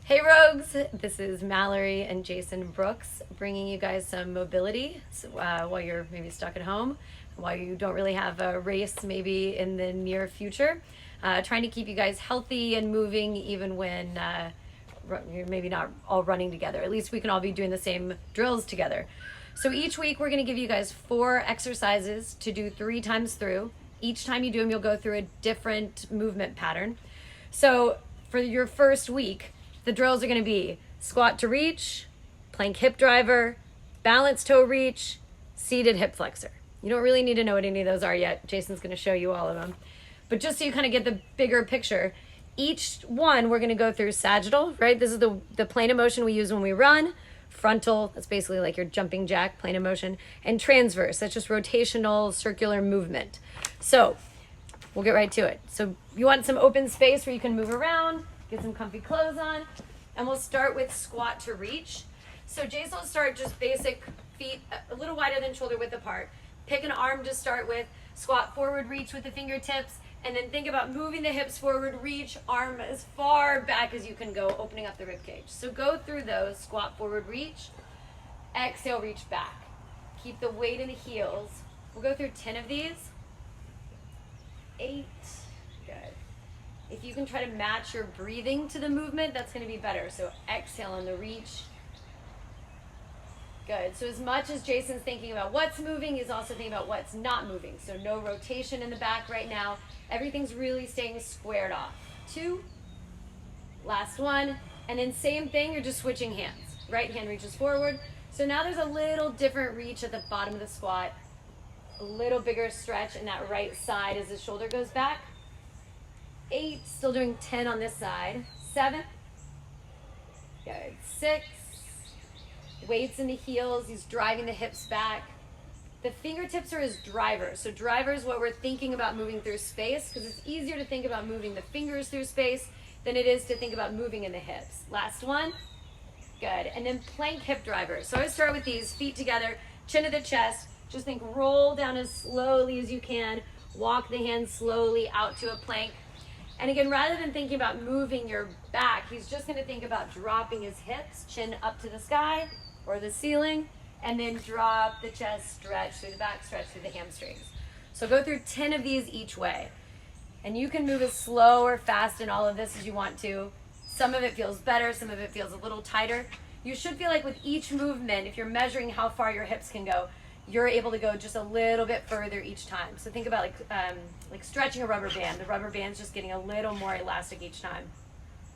Hey Rogues, this is Mallory and Jason Brooks bringing you guys some mobility while you're maybe stuck at home, while you don't really have a race maybe in the near future. Trying to keep you guys healthy and moving even when you're maybe not all running together. At least we can all be doing the same drills together. So each week we're going to give you guys 4 exercises to do 3 times through. Each time you do them, you'll go through a different movement pattern. So for your first week, the drills are going to be squat to reach, plank hip driver, balance toe reach, seated hip flexor. You don't really need to know what any of those are yet. Jason's going to show you all of them. But just so you kind of get the bigger picture, each one we're going to go through sagittal, right? This is the plane of motion we use when we run. Frontal, that's basically like your jumping jack, plane of motion. And transverse, that's just rotational circular movement. So we'll get right to it. So you want some open space where you can move around, get some comfy clothes on, and we'll start with squat to reach. So Jason will start just basic feet a little wider than shoulder width apart. Pick an arm to start with, squat forward, reach with the fingertips, and then think about moving the hips forward, reach, arm as far back as you can go, opening up the rib cage. So go through those, squat forward, reach, exhale, reach back. Keep the weight in the heels. We'll go through 10 of these. 8, good. If you can try to match your breathing to the movement, that's going to be better. So exhale on the reach. Good. So as much as Jason's thinking about what's moving, he's also thinking about what's not moving. So no rotation in the back right now. Everything's really staying squared off. 2. Last one. And then same thing, you're just switching hands. Right hand reaches forward. So now there's a little different reach at the bottom of the squat. A little bigger stretch in that right side as the shoulder goes back. 8, still doing 10 on this side. 7, good. 6, weights in the heels, he's driving the hips back. The fingertips are his drivers. So driver is what we're thinking about moving through space, because it's easier to think about moving the fingers through space than it is to think about moving in the hips. Last one, good. And then plank hip driver. So I would start with these feet together, chin to the chest. Just think roll down as slowly as you can. Walk the hands slowly out to a plank. And again, rather than thinking about moving your back, he's just going to think about dropping his hips, chin up to the sky or the ceiling, and then drop the chest, stretch through the back, stretch through the hamstrings. So go through 10 of these each way. And you can move as slow or fast in all of this as you want to. Some of it feels better, some of it feels a little tighter. You should feel like with each movement, if you're measuring how far your hips can go, you're able to go just a little bit further each time. So think about like stretching a rubber band. The rubber band's just getting a little more elastic each time.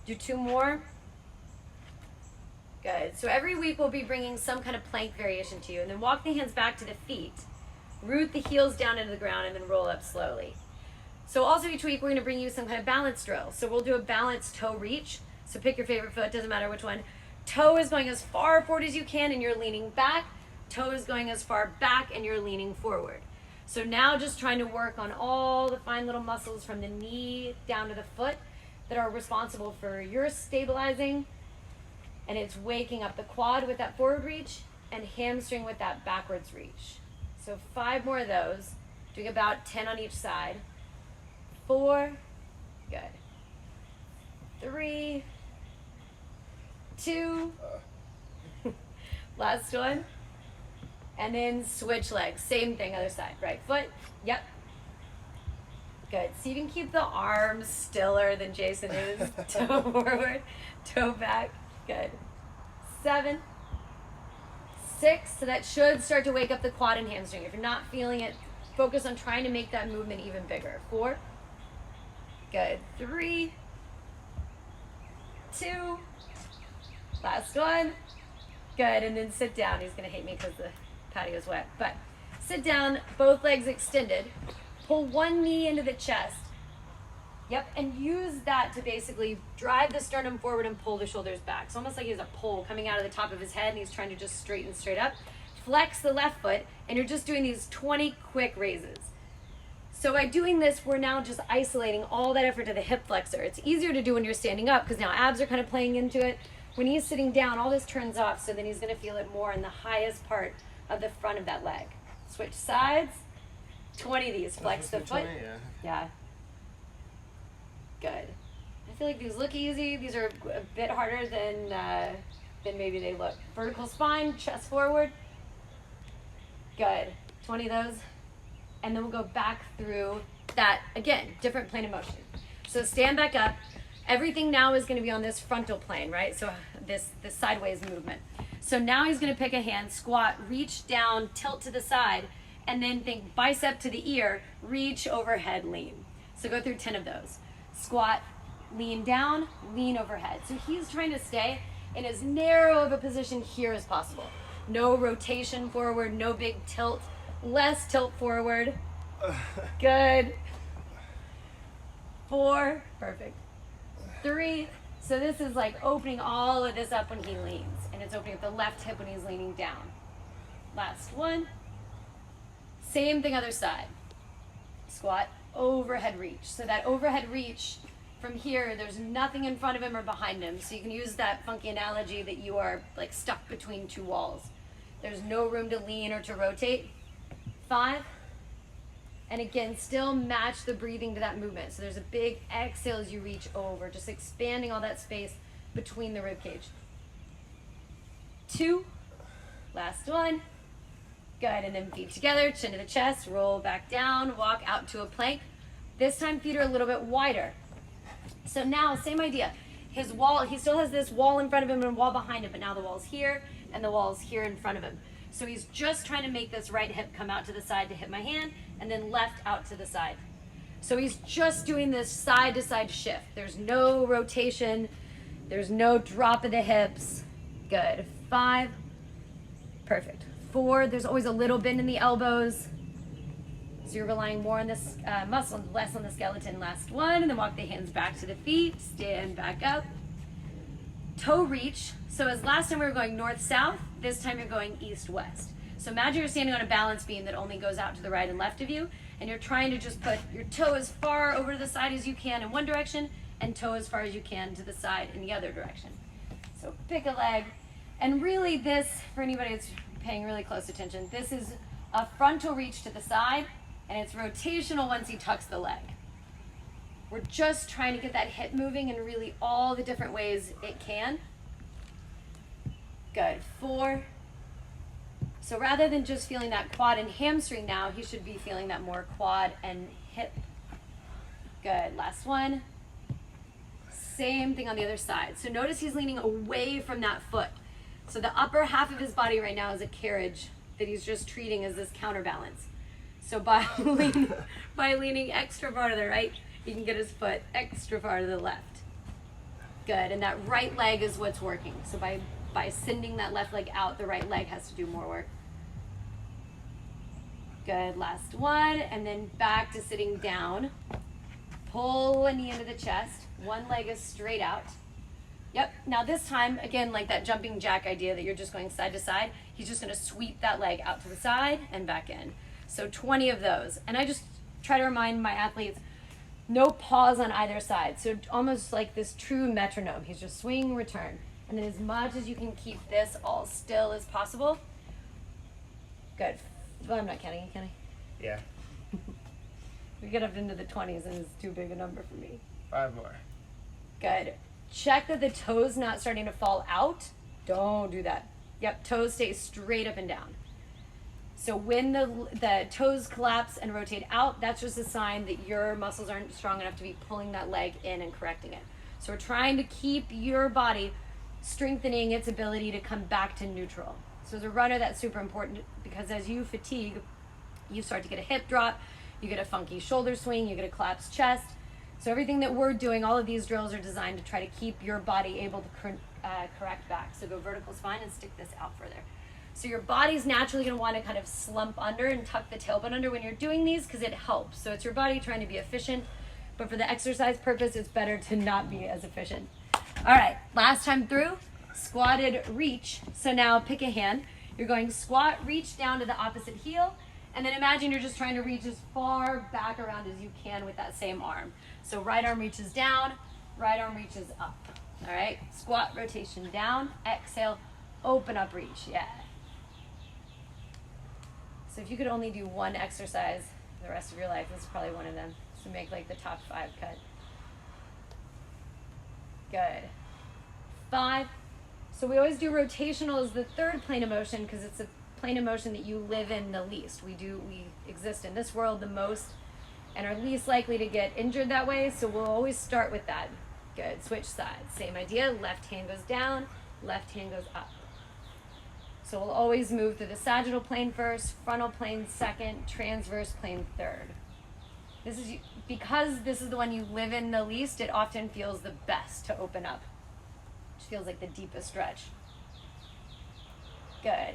Do 2 more. Good. So every week we'll be bringing some kind of plank variation to you, and then walk the hands back to the feet. Root the heels down into the ground and then roll up slowly. So also each week we're going to bring you some kind of balance drill. So we'll do a balanced toe reach. So pick your favorite foot, doesn't matter which one. Toe is going as far forward as you can and you're leaning back. Toe is going as far back and you're leaning forward. So now just trying to work on all the fine little muscles from the knee down to the foot that are responsible for your stabilizing. And it's waking up the quad with that forward reach and hamstring with that backwards reach. So 5 more of those, doing about 10 on each side. 4, good. 3, 2, last one. And then switch legs. Same thing, other side. Right foot. Yep. Good. So you can keep the arms stiller than Jason is. Toe forward, toe back. Good. 7, 6. So that should start to wake up the quad and hamstring. If you're not feeling it, focus on trying to make that movement even bigger. 4. Good. 3, 2. Last one. Good. And then sit down. He's going to hate me because the patio's wet, but sit down, both legs extended, pull one knee into the chest, yep, and use that to basically drive the sternum forward and pull the shoulders back. It's almost like he has a pole coming out of the top of his head and he's trying to just straighten straight up. Flex the left foot, and you're just doing these 20 quick raises. So by doing this, we're now just isolating all that effort to the hip flexor. It's easier to do when you're standing up because now abs are kind of playing into it. When he's sitting down, all this turns off, so then he's going to feel it more in the highest part of the front of that leg. Switch sides. 20 of these. Flex the foot. 20, yeah. Yeah. Good. I feel like these look easy. These are a bit harder than maybe they look. Vertical spine, chest forward. Good. 20 of those. And then we'll go back through that, again, different plane of motion. So stand back up. Everything now is going to be on this frontal plane, right? So this sideways movement. So now he's going to pick a hand, squat, reach down, tilt to the side, and then think bicep to the ear, reach overhead, lean. So go through 10 of those. Squat, lean down, lean overhead. So he's trying to stay in as narrow of a position here as possible. No rotation forward, no big tilt, less tilt forward. Good. 4, perfect. 3, so this is like opening all of this up when he leans, and it's opening up the left hip when he's leaning down. Last one. Same thing other side. Squat, overhead reach. So that overhead reach from here, there's nothing in front of him or behind him. So you can use that funky analogy that you are like stuck between two walls. There's no room to lean or to rotate. 5. And again, still match the breathing to that movement. So there's a big exhale as you reach over, just expanding all that space between the rib cage. 2. Last one. Good, and then feet together, chin to the chest, roll back down, walk out to a plank. This time feet are a little bit wider. So now, same idea. His wall, he still has this wall in front of him and a wall behind him, but now the wall's here and the wall's here in front of him. So he's just trying to make this right hip come out to the side to hit my hand, and then left out to the side. So he's just doing this side to side shift. There's no rotation. There's no drop of the hips. Good. 5. Perfect. 4, there's always a little bend in the elbows. So you're relying more on this muscle, less on the skeleton. Last one, and then walk the hands back to the feet. Stand back up. Toe reach. So as last time we were going north-south, this time you're going east-west. So imagine you're standing on a balance beam that only goes out to the right and left of you, and you're trying to just put your toe as far over to the side as you can in one direction, and toe as far as you can to the side in the other direction. So pick a leg. And really this, for anybody that's paying really close attention, this is a frontal reach to the side, and it's rotational once he tucks the leg. We're just trying to get that hip moving in really all the different ways it can. Good. 4. So rather than just feeling that quad and hamstring now, he should be feeling that more quad and hip. Good. Last one. Same thing on the other side. So notice he's leaning away from that foot. So the upper half of his body right now is a carriage that he's just treating as this counterbalance. So by leaning extra far to the right, he can get his foot extra far to the left. Good, and that right leg is what's working. So by sending that left leg out, the right leg has to do more work. Good, last one, and then back to sitting down. Pull a knee into the chest. One leg is straight out. Yep, now this time, again, like that jumping jack idea that you're just going side to side, he's just gonna sweep that leg out to the side and back in. So 20 of those. And I just try to remind my athletes, no pause on either side. So almost like this true metronome. He's just swing, return. And then as much as you can keep this all still as possible. Good. Well, I'm not counting, can I? Yeah. We get up into the 20s and it's too big a number for me. 5 more. Good. Check that the toes not starting to fall out. Don't do that. Yep, toes stay straight up and down. So when the toes collapse and rotate out, that's just a sign that your muscles aren't strong enough to be pulling that leg in and correcting it. So we're trying to keep your body strengthening its ability to come back to neutral. So as a runner, that's super important because as you fatigue, you start to get a hip drop, you get a funky shoulder swing, you get a collapsed chest. So everything that we're doing, all of these drills are designed to try to keep your body able to correct back. So go vertical spine and stick this out further. So your body's naturally going to want to kind of slump under and tuck the tailbone under when you're doing these because it helps. So it's your body trying to be efficient, but for the exercise purpose, it's better to not be as efficient. All right, last time through, squatted reach. So now pick a hand. You're going squat, reach down to the opposite heel, and then imagine you're just trying to reach as far back around as you can with that same arm. So right arm reaches down, right arm reaches up. All right, squat, rotation down, exhale, open up, reach, yeah. So if you could only do one exercise the rest of your life, this is probably one of them. So make like the top 5 cut. Good. 5. So we always do rotational as the third plane of motion because it's a plane of motion that you live in the least. We exist in this world the most and are least likely to get injured that way, so we'll always start with that. Good. Switch sides. Same idea. Left hand goes down, left hand goes up. So we'll always move through the sagittal plane first, frontal plane second, transverse plane third. This is because this is the one you live in the least, it often feels the best to open up. It feels like the deepest stretch. Good.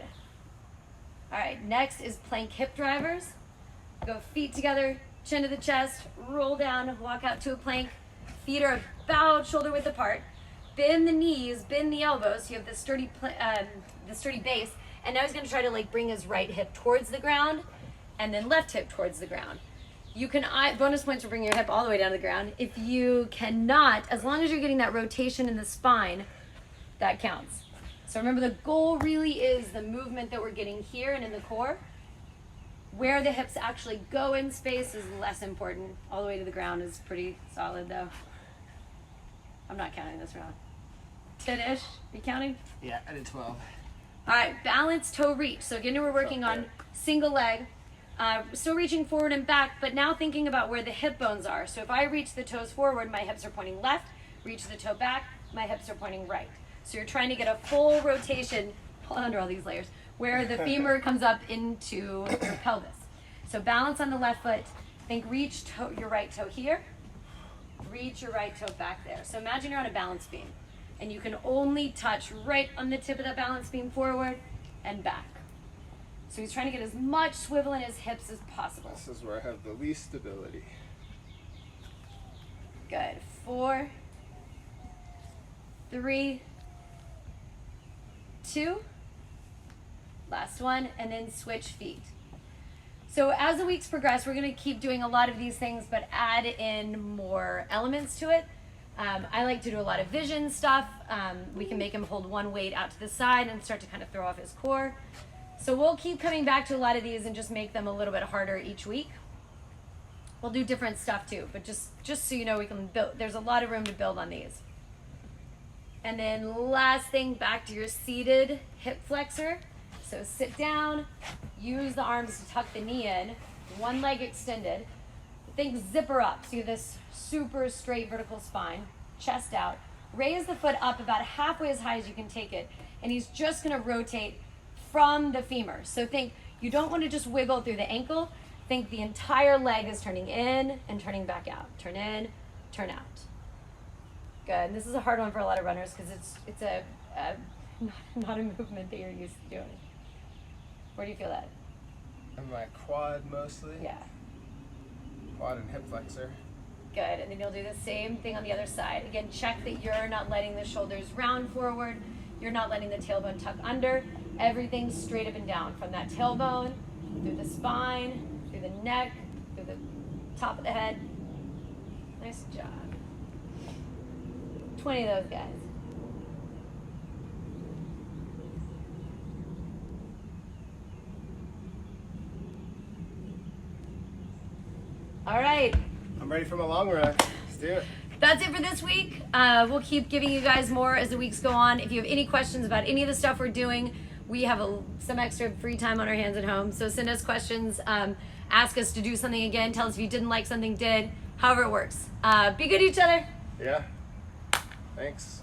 All right, next is plank hip drivers. Go feet together, chin to the chest, roll down, walk out to a plank. Feet are about shoulder width apart. Bend the knees, bend the elbows. So you have the sturdy base. And now he's going to try to like bring his right hip towards the ground and then left hip towards the ground. You can, bonus points for bringing your hip all the way down to the ground. If you cannot, as long as you're getting that rotation in the spine, that counts. So remember, the goal really is the movement that we're getting here and in the core. Where the hips actually go in space is less important. All the way to the ground is pretty solid though. I'm not counting this round. 10-ish, you counting? Yeah, I did 12. All right, balance, toe reach. So again, we're working on single leg. Still reaching forward and back, but now thinking about where the hip bones are. So if I reach the toes forward, my hips are pointing left. Reach the toe back, my hips are pointing right. So you're trying to get a full rotation, under all these layers, where the femur comes up into your pelvis. So balance on the left foot. Think reach your right toe here. Reach your right toe back there. So imagine you're on a balance beam, and you can only touch right on the tip of that balance beam forward and back. So he's trying to get as much swivel in his hips as possible. This is where I have the least stability. Good. 4, 3, 2. Last one, and then switch feet. So as the weeks progress, we're going to keep doing a lot of these things, but add in more elements to it. I like to do a lot of vision stuff. We can make him hold one weight out to the side and start to kind of throw off his core. So we'll keep coming back to a lot of these and just make them a little bit harder each week. We'll do different stuff too, but just so you know, we can build. There's a lot of room to build on these. And then last thing, back to your seated hip flexor. So sit down, use the arms to tuck the knee in, one leg extended. Think zipper up, so you have this super straight vertical spine, chest out. Raise the foot up about halfway as high as you can take it, and he's just gonna rotate from the femur. So think, you don't want to just wiggle through the ankle. Think the entire leg is turning in and turning back out. Turn in, turn out. Good. And this is a hard one for a lot of runners because it's not a movement that you're used to doing. Where do you feel that? And my quad mostly. Yeah. Quad and hip flexor. Good. And then you'll do the same thing on the other side. Again, check that you're not letting the shoulders round forward. You're not letting the tailbone tuck under. Everything's straight up and down from that tailbone, through the spine, through the neck, through the top of the head. Nice job. 20 of those guys. All right. I'm ready for my long run. Let's do it. That's it for this week. We'll keep giving you guys more as the weeks go on. If you have any questions about any of the stuff we're doing, we have some extra free time on our hands at home. So send us questions, ask us to do something again, tell us if you didn't like something, however it works. Be good to each other. Yeah. Thanks.